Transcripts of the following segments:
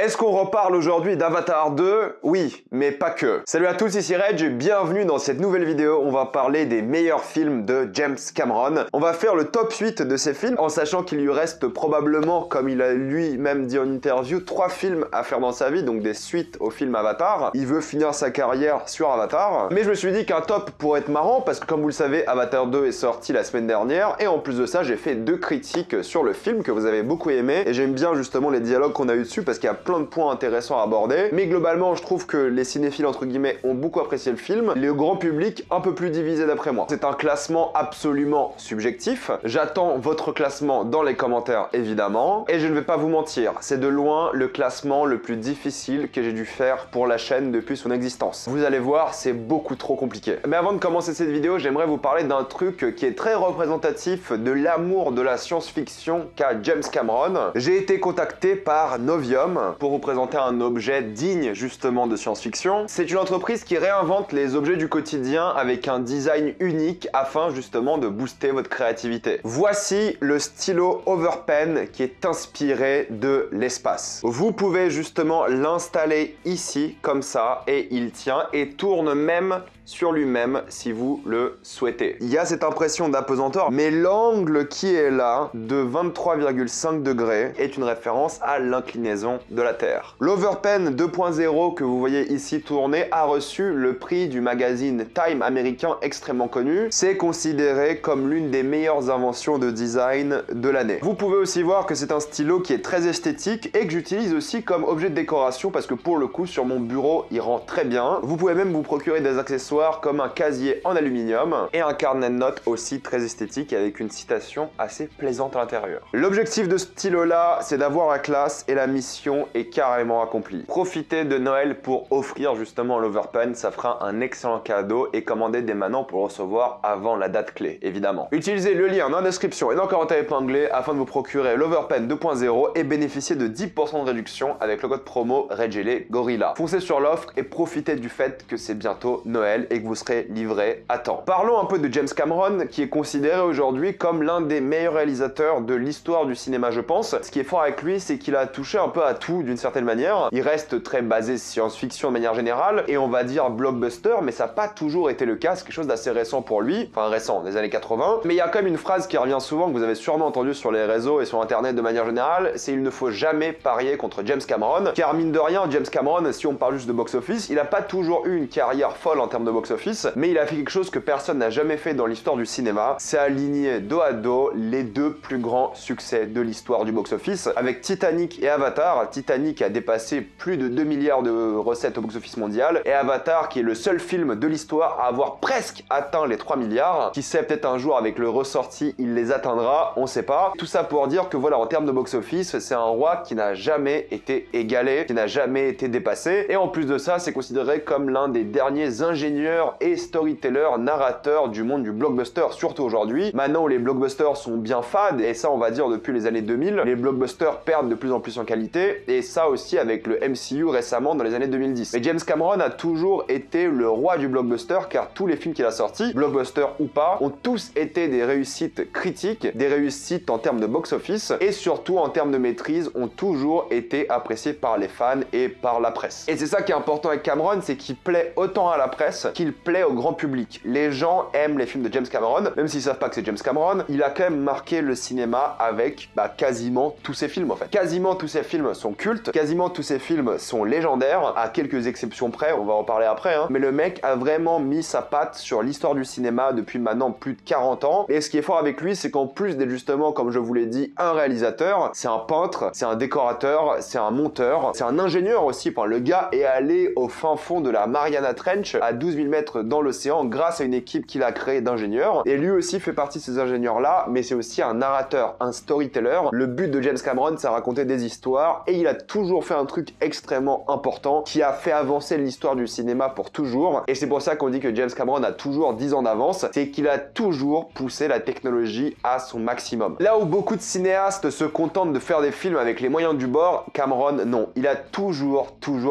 Est-ce qu'on reparle aujourd'hui d'Avatar 2? Oui, mais pas que. Salut à tous, ici Reg et bienvenue dans cette nouvelle vidéo. On va parler des meilleurs films de James Cameron. On va faire le top 8 de ces films en sachant qu'il lui reste probablement, comme il a lui-même dit en interview, 3 films à faire dans sa vie, donc des suites au film Avatar. Il veut finir sa carrière sur Avatar. Mais je me suis dit qu'un top pourrait être marrant parce que comme vous le savez, Avatar 2 est sorti la semaine dernière et en plus de ça, j'ai fait 2 critiques sur le film que vous avez beaucoup aimé et j'aime bien justement les dialogues qu'on a eu dessus parce qu'il y a plein de points intéressants à aborder. Mais globalement, je trouve que les cinéphiles entre guillemets ont beaucoup apprécié le film. Le grand public un peu plus divisé d'après moi. C'est un classement absolument subjectif. J'attends votre classement dans les commentaires évidemment. Et je ne vais pas vous mentir, c'est de loin le classement le plus difficile que j'ai dû faire pour la chaîne depuis son existence. Vous allez voir, c'est beaucoup trop compliqué. Mais avant de commencer cette vidéo, j'aimerais vous parler d'un truc qui est très représentatif de l'amour de la science-fiction qu'a James Cameron. J'ai été contacté par Novium pour vous présenter un objet digne justement de science-fiction. C'est une entreprise qui réinvente les objets du quotidien avec un design unique afin justement de booster votre créativité. Voici le stylo Overpen qui est inspiré de l'espace. Vous pouvez justement l'installer ici comme ça et il tient et tourne même sur lui-même si vous le souhaitez. Il y a cette impression d'apesanteur, mais l'angle qui est là, de 23,5 degrés, est une référence à l'inclinaison de la Terre. L'Overpen 2.0 que vous voyez ici tourner a reçu le prix du magazine Time américain extrêmement connu. C'est considéré comme l'une des meilleures inventions de design de l'année. Vous pouvez aussi voir que c'est un stylo qui est très esthétique et que j'utilise aussi comme objet de décoration parce que pour le coup, sur mon bureau, il rend très bien. Vous pouvez même vous procurer des accessoires comme un casier en aluminium et un carnet de notes aussi très esthétique avec une citation assez plaisante à l'intérieur. L'objectif de ce stylo là, c'est d'avoir la classe et la mission est carrément accomplie. Profitez de Noël pour offrir justement l'Overpen, ça fera un excellent cadeau et commandez dès maintenant pour le recevoir avant la date clé, évidemment. Utilisez le lien dans la description et dans le commentaire épinglé afin de vous procurer l'Overpen 2.0 et bénéficier de 10% de réduction avec le code promo RegLGorilla. Foncez sur l'offre et profitez du fait que c'est bientôt Noël et que vous serez livré à temps. Parlons un peu de James Cameron qui est considéré aujourd'hui comme l'un des meilleurs réalisateurs de l'histoire du cinéma je pense. Ce qui est fort avec lui c'est qu'il a touché un peu à tout d'une certaine manière. Il reste très basé science-fiction de manière générale et on va dire blockbuster mais ça n'a pas toujours été le cas, c'est quelque chose d'assez récent pour lui, enfin récent, des années 80. Mais il y a quand même une phrase qui revient souvent que vous avez sûrement entendu sur les réseaux et sur internet de manière générale, c'est il ne faut jamais parier contre James Cameron car mine de rien James Cameron, si on parle juste de box-office, il n'a pas toujours eu une carrière folle en termes de box-office, mais il a fait quelque chose que personne n'a jamais fait dans l'histoire du cinéma, c'est aligner dos à dos les deux plus grands succès de l'histoire du box-office. Avec Titanic et Avatar, Titanic a dépassé plus de 2 milliards de recettes au box-office mondial, et Avatar qui est le seul film de l'histoire à avoir presque atteint les 3 milliards. Qui sait, peut-être un jour avec le ressorti, il les atteindra, on sait pas. Tout ça pour dire que voilà, en termes de box-office, c'est un roi qui n'a jamais été égalé, qui n'a jamais été dépassé, et en plus de ça, c'est considéré comme l'un des derniers ingénieurs et storyteller, narrateur du monde du blockbuster, surtout aujourd'hui. Maintenant où les blockbusters sont bien fades, et ça on va dire depuis les années 2000, les blockbusters perdent de plus en plus en qualité, et ça aussi avec le MCU récemment dans les années 2010. Mais James Cameron a toujours été le roi du blockbuster, car tous les films qu'il a sortis, blockbuster ou pas, ont tous été des réussites critiques, des réussites en termes de box-office, et surtout en termes de maîtrise, ont toujours été appréciés par les fans et par la presse. Et c'est ça qui est important avec Cameron, c'est qu'il plaît autant à la presse qu'il plaît au grand public. Les gens aiment les films de James Cameron, même s'ils savent pas que c'est James Cameron, il a quand même marqué le cinéma avec quasiment tous ses films en fait. Quasiment tous ses films sont cultes, quasiment tous ses films sont légendaires, à quelques exceptions près, on va en parler après, mais le mec a vraiment mis sa patte sur l'histoire du cinéma depuis maintenant plus de 40 ans, et ce qui est fort avec lui, c'est qu'en plus d'être justement, comme je vous l'ai dit, un réalisateur, c'est un peintre, c'est un décorateur, c'est un monteur, c'est un ingénieur aussi, enfin, le gars est allé au fin fond de la Mariana Trench, à 12 000 mètres dans l'océan grâce à une équipe qu'il a créée d'ingénieurs. Et lui aussi fait partie de ces ingénieurs-là, mais c'est aussi un narrateur, un storyteller. Le but de James Cameron, c'est raconter des histoires et il a toujours fait un truc extrêmement important qui a fait avancer l'histoire du cinéma pour toujours. Et c'est pour ça qu'on dit que James Cameron a toujours 10 ans d'avance, c'est qu'il a toujours poussé la technologie à son maximum. Là où beaucoup de cinéastes se contentent de faire des films avec les moyens du bord, Cameron non. Il a toujours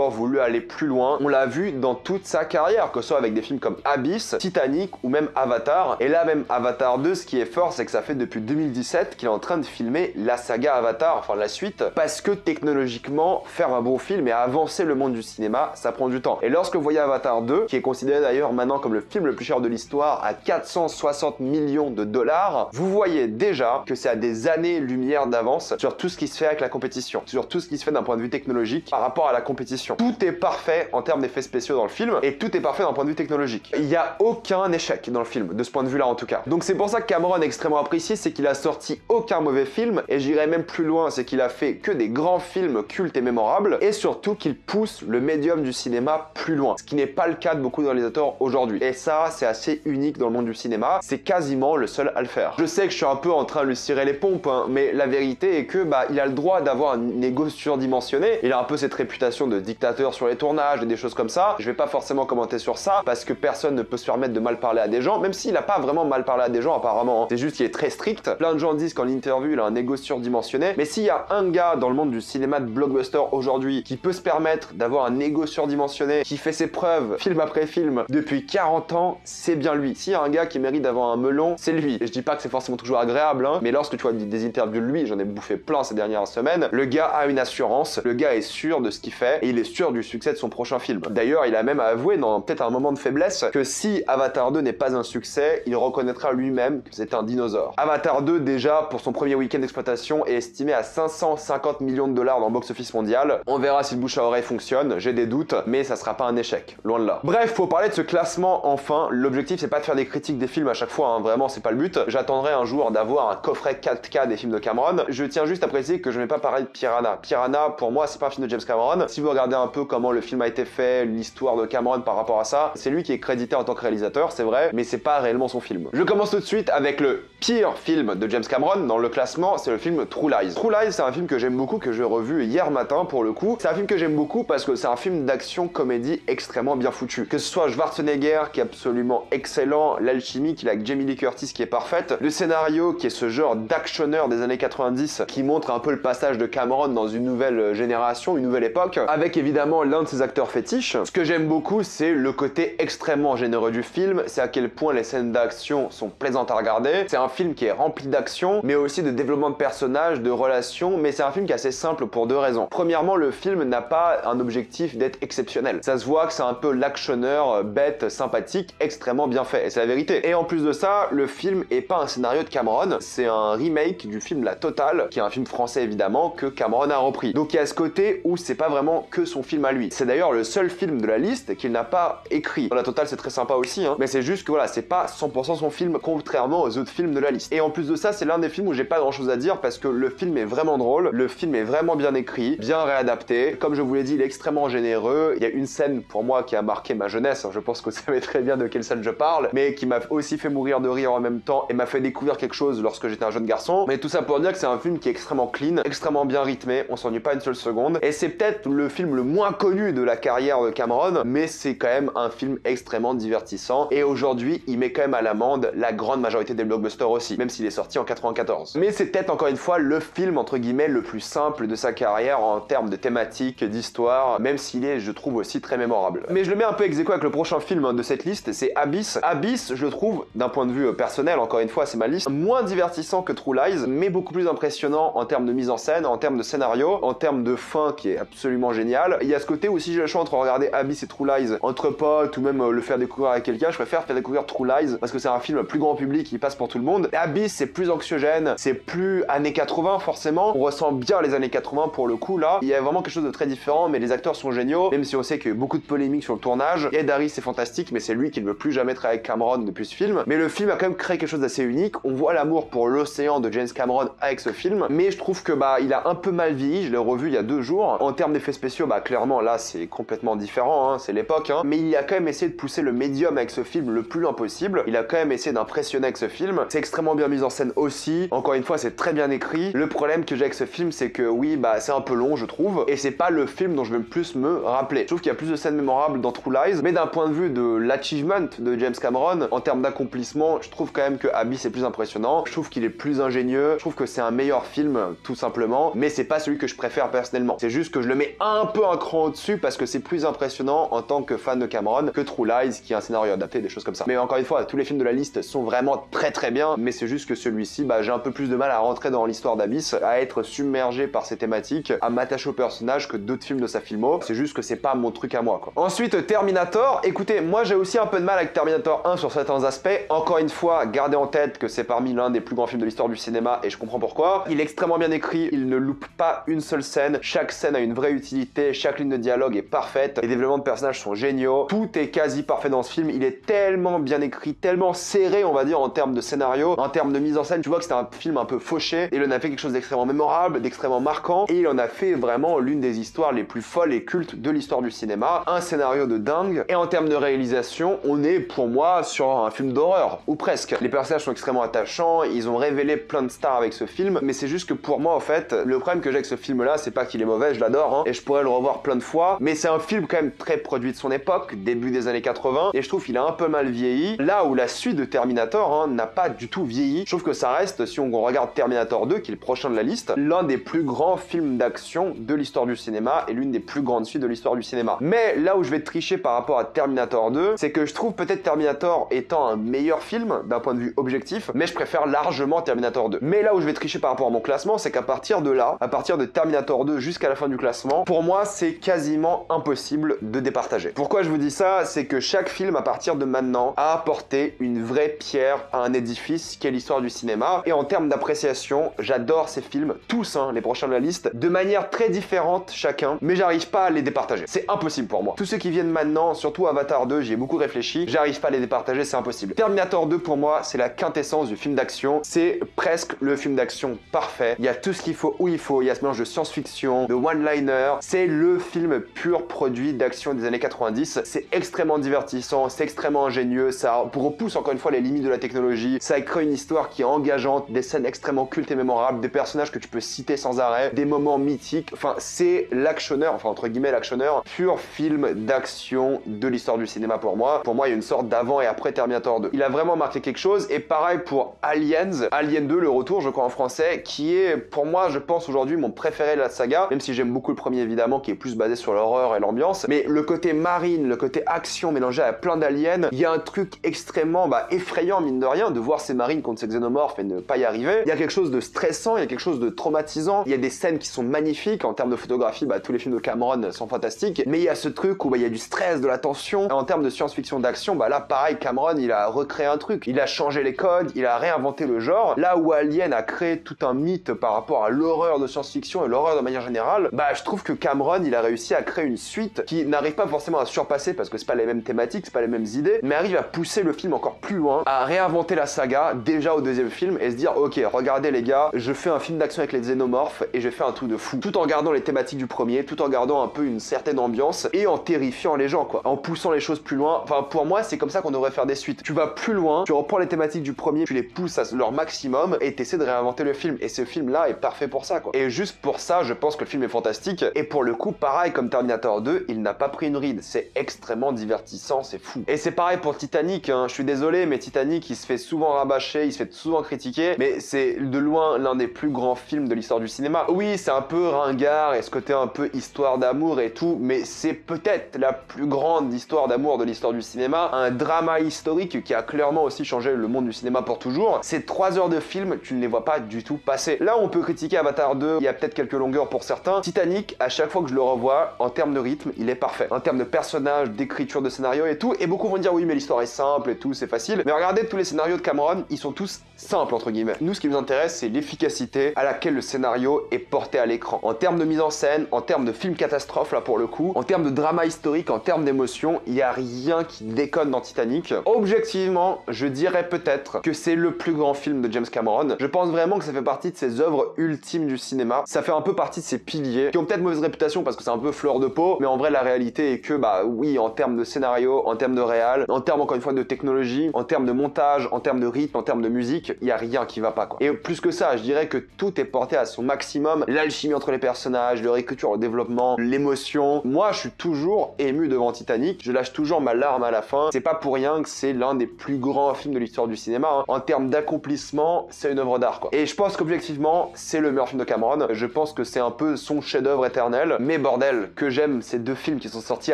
voulu aller plus loin. On l'a vu dans toute sa carrière, que ce soit soit avec des films comme Abyss, Titanic ou même Avatar. Et là même Avatar 2, ce qui est fort, c'est que ça fait depuis 2017 qu'il est en train de filmer la saga Avatar, enfin la suite, parce que technologiquement, faire un bon film et avancer le monde du cinéma, ça prend du temps. Et lorsque vous voyez Avatar 2, qui est considéré d'ailleurs maintenant comme le film le plus cher de l'histoire à 460 millions de dollars, vous voyez déjà que c'est à des années-lumière d'avance sur tout ce qui se fait avec la compétition, sur tout ce qui se fait d'un point de vue technologique par rapport à la compétition. Tout est parfait en termes d'effets spéciaux dans le film et tout est parfait d'un point de vue technologique. Il n'y a aucun échec dans le film, de ce point de vue-là en tout cas. Donc c'est pour ça que Cameron est extrêmement apprécié, c'est qu'il a sorti aucun mauvais film et j'irais même plus loin, c'est qu'il a fait que des grands films cultes et mémorables et surtout qu'il pousse le médium du cinéma plus loin, ce qui n'est pas le cas de beaucoup de réalisateurs aujourd'hui. Et ça, c'est assez unique dans le monde du cinéma, c'est quasiment le seul à le faire. Je sais que je suis un peu en train de lui cirer les pompes, hein, mais la vérité est que il a le droit d'avoir un ego surdimensionné, il a un peu cette réputation de dictateur sur les tournages et des choses comme ça. Je vais pas forcément commenter sur ça parce que personne ne peut se permettre de mal parler à des gens, même s'il a pas vraiment mal parlé à des gens apparemment, hein. C'est juste qu'il est très strict. Plein de gens disent qu'en interview il a un ego surdimensionné, mais s'il y a un gars dans le monde du cinéma de blockbuster aujourd'hui qui peut se permettre d'avoir un ego surdimensionné, qui fait ses preuves film après film depuis 40 ans, c'est bien lui. S'il y a un gars qui mérite d'avoir un melon, c'est lui. Et je dis pas que c'est forcément toujours agréable, hein, mais lorsque tu vois des interviews de lui, j'en ai bouffé plein ces dernières semaines, le gars a une assurance, le gars est sûr de ce qu'il fait et il est sûr du succès de son prochain film. D'ailleurs, il a même avoué dans peut-être un moment de faiblesse que si Avatar 2 n'est pas un succès, il reconnaîtra lui-même que c'est un dinosaure. Avatar 2 déjà pour son premier week-end d'exploitation est estimé à 550 millions de dollars dans le box-office mondial. On verra si le bouche à oreille fonctionne, j'ai des doutes, mais ça sera pas un échec, loin de là. Bref, faut parler de ce classement enfin. L'objectif c'est pas de faire des critiques des films à chaque fois, hein, vraiment c'est pas le but. J'attendrai un jour d'avoir un coffret 4K des films de Cameron. Je tiens juste à préciser que je vais pas parler de Piranha. Piranha pour moi c'est pas un film de James Cameron. Si vous regardez un peu comment le film a été fait, l'histoire de Cameron par rapport à ça, c'est lui qui est crédité en tant que réalisateur, c'est vrai, mais c'est pas réellement son film. Je commence tout de suite avec le pire film de James Cameron dans le classement, c'est le film True Lies. True Lies c'est un film que j'aime beaucoup, que j'ai revu hier matin pour le coup. C'est un film que j'aime beaucoup parce que c'est un film d'action comédie extrêmement bien foutu. Que ce soit Schwarzenegger qui est absolument excellent, l'alchimie qu'il a avec Jamie Lee Curtis qui est parfaite, le scénario qui est ce genre d'actionneur des années 90 qui montre un peu le passage de Cameron dans une nouvelle génération, une nouvelle époque, avec évidemment l'un de ses acteurs fétiches. Ce que j'aime beaucoup c'est le côté extrêmement généreux du film, c'est à quel point les scènes d'action sont plaisantes à regarder. C'est un film qui est rempli d'action, mais aussi de développement de personnages, de relations, mais c'est un film qui est assez simple pour deux raisons. Premièrement, le film n'a pas un objectif d'être exceptionnel. Ça se voit que c'est un peu l'actionneur bête, sympathique, extrêmement bien fait, et c'est la vérité. Et en plus de ça, le film est pas un scénario de Cameron, c'est un remake du film La Totale, qui est un film français évidemment, que Cameron a repris. Donc il y a ce côté où c'est pas vraiment que son film à lui. C'est d'ailleurs le seul film de la liste qu'il n'a pas écrit. Dans La Totale c'est très sympa aussi, hein, mais c'est juste que voilà, c'est pas 100% son film, contrairement aux autres films de la liste. Et en plus de ça, c'est l'un des films où j'ai pas grand chose à dire parce que le film est vraiment drôle, le film est vraiment bien écrit, bien réadapté. Comme je vous l'ai dit, il est extrêmement généreux. Il y a une scène pour moi qui a marqué ma jeunesse, je pense que vous savez très bien de quelle scène je parle, mais qui m'a aussi fait mourir de rire en même temps et m'a fait découvrir quelque chose lorsque j'étais un jeune garçon. Mais tout ça pour dire que c'est un film qui est extrêmement clean, extrêmement bien rythmé, on s'ennuie pas une seule seconde. Et c'est peut-être le film le moins connu de la carrière de Cameron, mais c'est quand même un film extrêmement divertissant. Et aujourd'hui, il met quand même à l'amende la grande majorité des blockbusters aussi, même s'il est sorti en 94. Mais c'est peut-être encore une fois le film entre guillemets le plus simple de sa carrière en termes de thématique, d'histoire, même s'il est, je trouve, aussi très mémorable. Mais je le mets un peu ex aequo avec le prochain film de cette liste, c'est Abyss. Abyss, je le trouve, d'un point de vue personnel, encore une fois, c'est ma liste, moins divertissant que True Lies, mais beaucoup plus impressionnant en termes de mise en scène, en termes de scénario, en termes de fin qui est absolument génial. Il y a ce côté où si j'ai le choix entre regarder Abyss et True Lies entre potes ou même le faire découvrir avec quelqu'un, je préfère faire découvrir True Lies parce que c'est un film plus grand public qui passe pour tout le monde. Abyss, c'est plus anxiogène, c'est plus années 80 forcément, on ressent bien les années 80 pour le coup là. Il y a vraiment quelque chose de très différent, mais les acteurs sont géniaux, même si on sait qu'il y a eu beaucoup de polémiques sur le tournage. Ed Harris c'est fantastique, mais c'est lui qui ne veut plus jamais travailler avec Cameron depuis ce film. Mais le film a quand même créé quelque chose d'assez unique. On voit l'amour pour l'océan de James Cameron avec ce film, mais je trouve que il a un peu mal vieilli. Je l'ai revu il y a 2 jours. En termes d'effets spéciaux, clairement là c'est complètement différent, hein, c'est l'époque, hein. Mais il a quand même essayé de pousser le médium avec ce film le plus loin possible. Il a quand même essayé d'impressionner avec ce film. C'est extrêmement bien mis en scène aussi. Encore une fois, c'est très bien écrit. Le problème que j'ai avec ce film, c'est que oui, c'est un peu long, je trouve, et c'est pas le film dont je vais le plus me rappeler. Je trouve qu'il y a plus de scènes mémorables dans True Lies, mais d'un point de vue de l'achievement de James Cameron, en termes d'accomplissement, je trouve quand même que Abyss est plus impressionnant. Je trouve qu'il est plus ingénieux. Je trouve que c'est un meilleur film, tout simplement, mais c'est pas celui que je préfère personnellement. C'est juste que je le mets un peu un cran au-dessus parce que c'est plus impressionnant en tant que fan de Cameron, Cameron que True Lies qui est un scénario adapté, des choses comme ça. Mais encore une fois, tous les films de la liste sont vraiment très bien, mais c'est juste que celui-ci, bah, j'ai un peu plus de mal à rentrer dans l'histoire d'Abyss, à être submergé par ses thématiques, à m'attacher au personnage que d'autres films de sa filmo. C'est juste que c'est pas mon truc à moi, quoi. Ensuite, Terminator. Écoutez, moi j'ai aussi un peu de mal avec Terminator 1 sur certains aspects. Encore une fois, gardez en tête que c'est parmi l'un des plus grands films de l'histoire du cinéma et je comprends pourquoi. Il est extrêmement bien écrit, il ne loupe pas une seule scène, chaque scène a une vraie utilité, chaque ligne de dialogue est parfaite, les développements de personnages sont géniaux, tout est quasi parfait dans ce film, il est tellement bien écrit, tellement serré on va dire en termes de scénario, en termes de mise en scène, tu vois que c'était un film un peu fauché et il en a fait quelque chose d'extrêmement mémorable, d'extrêmement marquant et il en a fait vraiment l'une des histoires les plus folles et cultes de l'histoire du cinéma, un scénario de dingue et en termes de réalisation, on est pour moi sur un film d'horreur, ou presque. Les personnages sont extrêmement attachants, ils ont révélé plein de stars avec ce film, mais c'est juste que pour moi en fait, le problème que j'ai avec ce film là, c'est pas qu'il est mauvais, je l'adore, hein, et je pourrais le revoir plein de fois, mais c'est un film quand même très produit de son époque, début des années 80, et je trouve qu'il a un peu mal vieilli, là où la suite de Terminator hein, n'a pas du tout vieilli. Je trouve que ça reste, si on regarde Terminator 2, qui est le prochain de la liste, l'un des plus grands films d'action de l'histoire du cinéma, et l'une des plus grandes suites de l'histoire du cinéma. Mais là où je vais tricher par rapport à Terminator 2, c'est que je trouve peut-être Terminator étant un meilleur film d'un point de vue objectif, mais je préfère largement Terminator 2. Mais là où je vais tricher par rapport à mon classement, c'est qu'à partir de là, à partir de Terminator 2 jusqu'à la fin du classement, pour moi c'est quasiment impossible de départager. Pourquoi je vous dis ça? C'est que chaque film à partir de maintenant a apporté une vraie pierre à un édifice qu'est l'histoire du cinéma, et en termes d'appréciation, j'adore ces films, tous hein, les prochains de la liste, de manière très différente chacun, mais j'arrive pas à les départager. C'est impossible pour moi. Tous ceux qui viennent maintenant, surtout Avatar 2, j'y ai beaucoup réfléchi, j'arrive pas à les départager, c'est impossible. Terminator 2 pour moi, c'est la quintessence du film d'action, c'est presque le film d'action parfait, il y a tout ce qu'il faut où il faut, il y a ce mélange de science-fiction, de one-liner, c'est le film pur produit d'action des années 90, c'est extrêmement divertissant, c'est extrêmement ingénieux, ça repousse encore une fois les limites de la technologie, ça crée une histoire qui est engageante, des scènes extrêmement cultes et mémorables, des personnages que tu peux citer sans arrêt, des moments mythiques, enfin c'est l'actionneur, enfin entre guillemets l'actionneur, pur film d'action de l'histoire du cinéma pour moi. Pour moi il y a une sorte d'avant et après Terminator 2. Il a vraiment marqué quelque chose et pareil pour Aliens, Alien 2 le retour je crois en français, qui est pour moi je pense aujourd'hui mon préféré de la saga, même si j'aime beaucoup le premier évidemment qui est plus basé sur l'horreur et l'ambiance, mais le côté marine, le côté action mélangé à plein d'aliens, il y a un truc extrêmement effrayant mine de rien de voir ces marines contre ces xénomorphes et ne pas y arriver. Il y a quelque chose de stressant, il y a quelque chose de traumatisant, il y a des scènes qui sont magnifiques en termes de photographie, tous les films de Cameron sont fantastiques, mais il y a ce truc où il y a du stress, de la tension. En termes de science-fiction d'action, là pareil Cameron il a recréé un truc, il a changé les codes, il a réinventé le genre, là où Alien a créé tout un mythe par rapport à l'horreur de science-fiction et l'horreur de manière générale, je trouve que Cameron il a réussi à créer une suite qui n'arrive pas forcément à surpasser parce que c'est pas les mêmes thématiques, c'est pas les mêmes idées, mais arrive à pousser le film encore plus loin, à réinventer la saga déjà au deuxième film et se dire ok regardez les gars, je fais un film d'action avec les xénomorphes et je fais un truc de fou, tout en gardant les thématiques du premier, tout en gardant un peu une certaine ambiance et en terrifiant les gens quoi, en poussant les choses plus loin. Enfin pour moi c'est comme ça qu'on devrait faire des suites, tu vas plus loin, tu reprends les thématiques du premier, tu les pousses à leur maximum et t'essaies de réinventer le film, et ce film là est parfait pour ça quoi. Et juste pour ça je pense que le film est fantastique, et pour le coup pareil comme Terminator 2, il n'a pas pris une ride, c'est extrêmement divertissant, c'est fou. Et c'est pareil pour Titanic hein. Je suis désolé mais Titanic il se fait souvent rabâcher, il se fait souvent critiquer, mais c'est de loin l'un des plus grands films de l'histoire du cinéma. Oui c'est un peu ringard et ce côté un peu histoire d'amour et tout, mais c'est peut-être la plus grande histoire d'amour de l'histoire du cinéma, un drama historique qui a clairement aussi changé le monde du cinéma pour toujours. Ces 3 heures de film, tu ne les vois pas du tout passer. Là on peut critiquer Avatar 2, il y a peut-être quelques longueurs pour certains. Titanic, à chaque fois que je le revois, en termes de rythme, il est parfait. En termes de personnages, d'écriture de scénario et tout, et beaucoup vont dire oui mais l'histoire est simple et tout, c'est facile. Mais regardez tous les scénarios de Cameron, ils sont tous simples entre guillemets. Nous ce qui nous intéresse c'est l'efficacité à laquelle le scénario est porté à l'écran. En termes de mise en scène, en termes de film catastrophe là pour le coup, en termes de drama historique, en termes d'émotion, il n'y a rien qui déconne dans Titanic. Objectivement, je dirais peut-être que c'est le plus grand film de James Cameron. Je pense vraiment que ça fait partie de ses œuvres ultimes du cinéma. Ça fait un peu partie de ses piliers, qui ont peut-être mauvaise réputation parce que c'est un peu fleur de peau, mais en vrai la réalité est que oui, en termes de scénario, en termes de réal, en termes encore une fois de technologie, en termes de montage, en termes de rythme, en termes de musique, musique, il y a rien qui va pas quoi. Et plus que ça, je dirais que tout est porté à son maximum. L'alchimie entre les personnages, leur écriture, le développement, l'émotion. Moi, je suis toujours ému devant Titanic. Je lâche toujours ma larme à la fin. C'est pas pour rien que c'est l'un des plus grands films de l'histoire du cinéma. Hein. En termes d'accomplissement, c'est une œuvre d'art quoi. Et je pense qu'objectivement, c'est le meilleur film de Cameron. Je pense que c'est un peu son chef-d'œuvre éternel. Mais bordel, que j'aime ces deux films qui sont sortis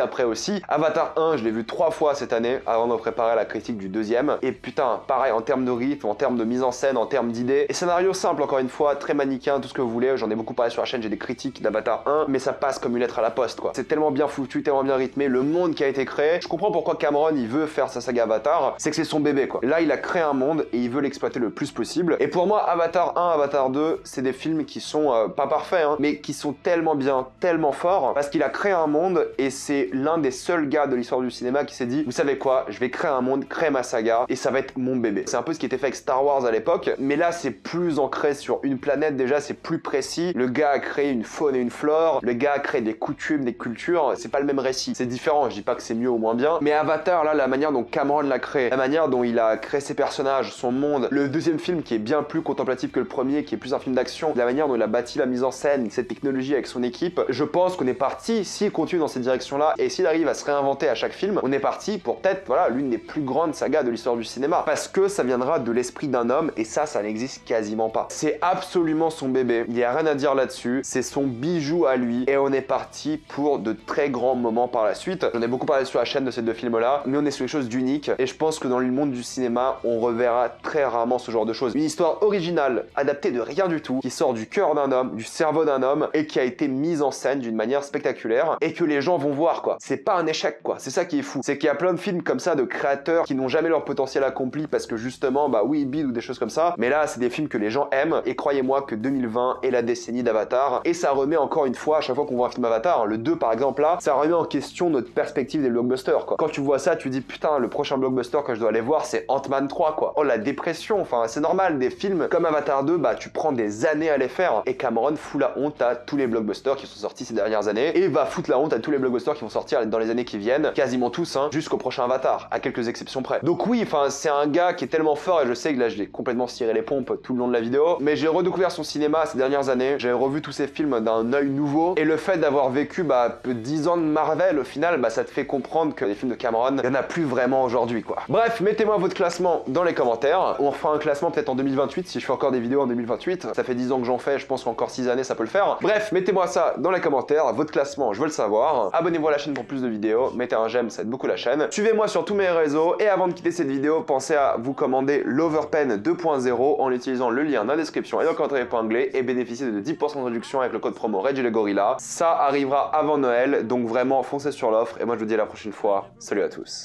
après aussi. Avatar 1, je l'ai vu 3 fois cette année avant de préparer la critique du deuxième. Et putain, pareil en termes de rythme, en termes de mise en scène, en termes d'idées. Et scénario simple encore une fois, très manichéen, tout ce que vous voulez. J'en ai beaucoup parlé sur la chaîne, j'ai des critiques d'Avatar 1, mais ça passe comme une lettre à la poste quoi. C'est tellement bien foutu, tellement bien rythmé, le monde qui a été créé. Je comprends pourquoi Cameron il veut faire sa saga Avatar, c'est que c'est son bébé quoi. Là il a créé un monde et il veut l'exploiter le plus possible. Et pour moi Avatar 1, Avatar 2, c'est des films qui sont pas parfaits hein, mais qui sont tellement bien, tellement forts parce qu'il a créé un monde et c'est l'un des seuls gars de l'histoire du cinéma qui s'est dit vous savez quoi, je vais créer un monde, créer ma saga et ça va être mon bébé. C'est un peu ce qui était fait avec Star Wars à l'époque, mais là c'est plus ancré sur une planète déjà, c'est plus précis. Le gars a créé une faune et une flore, le gars a créé des coutumes, des cultures, c'est pas le même récit, c'est différent, je dis pas que c'est mieux ou moins bien, mais Avatar là, la manière dont Cameron l'a créé, la manière dont il a créé ses personnages, son monde, le deuxième film qui est bien plus contemplatif que le premier, qui est plus un film d'action, la manière dont il a bâti la mise en scène, cette technologie avec son équipe, je pense qu'on est parti, s'il continue dans cette direction là, et s'il arrive à se réinventer à chaque film, on est parti pour peut-être, voilà, l'une des plus grandes sagas de l'histoire du cinéma, parce que ça viendra de l'esprit d'un homme, et ça n'existe quasiment pas. C'est absolument son bébé, il y a rien à dire là-dessus, c'est son bijou à lui, et on est parti pour de très grands moments par la suite. J'en ai beaucoup parlé sur la chaîne de ces deux films-là, mais on est sur quelque chose d'unique, et je pense que dans le monde du cinéma, on reverra très rarement ce genre de choses. Une histoire originale, adaptée de rien du tout, qui sort du cœur d'un homme, du cerveau d'un homme, et qui a été mise en scène d'une manière spectaculaire, et que les gens vont voir, quoi. C'est pas un échec, quoi. C'est ça qui est fou. C'est qu'il y a plein de films comme ça, de créateurs qui n'ont jamais leur potentiel accompli, parce que justement, bah oui, bide ou des choses comme ça, mais là, c'est des films que les gens aiment, et croyez-moi que 2020 est la décennie d'Avatar, et ça remet encore une fois, à chaque fois qu'on voit un film Avatar, hein, le 2 par exemple là, ça remet en question notre perspective des blockbusters quoi. Quand tu vois ça, tu dis putain, le prochain blockbuster que je dois aller voir c'est Ant-Man 3 quoi. Oh la dépression, enfin c'est normal, des films comme Avatar 2, bah tu prends des années à les faire, et Cameron fout la honte à tous les blockbusters qui sont sortis ces dernières années, et va foutre la honte à tous les blockbusters qui vont sortir dans les années qui viennent, quasiment tous hein, jusqu'au prochain Avatar, à quelques exceptions près. Donc oui, enfin c'est un gars qui est tellement fort, et je sais que là je l'ai complètement tiré les pompes tout le long de la vidéo, mais j'ai redécouvert son cinéma ces dernières années, j'ai revu tous ses films d'un œil nouveau, et le fait d'avoir vécu 10 ans de Marvel au final, ça te fait comprendre que les films de Cameron, il y en a plus vraiment aujourd'hui quoi. Bref, mettez-moi votre classement dans les commentaires, on refera un classement peut-être en 2028 si je fais encore des vidéos en 2028, ça fait 10 ans que j'en fais, je pense qu'encore 6 années ça peut le faire. Bref, mettez-moi ça dans les commentaires, votre classement, je veux le savoir. Abonnez-vous à la chaîne pour plus de vidéos, mettez un j'aime, ça aide beaucoup la chaîne. Suivez-moi sur tous mes réseaux, et avant de quitter cette vidéo, pensez à vous commander l'Overpen 2.0 en utilisant le lien dans la description et dans le commentaire épinglé, et bénéficier de 10% de réduction avec le code promo RegGorilla. Ça arrivera avant Noël, donc vraiment foncez sur l'offre, et moi je vous dis à la prochaine fois. Salut à tous.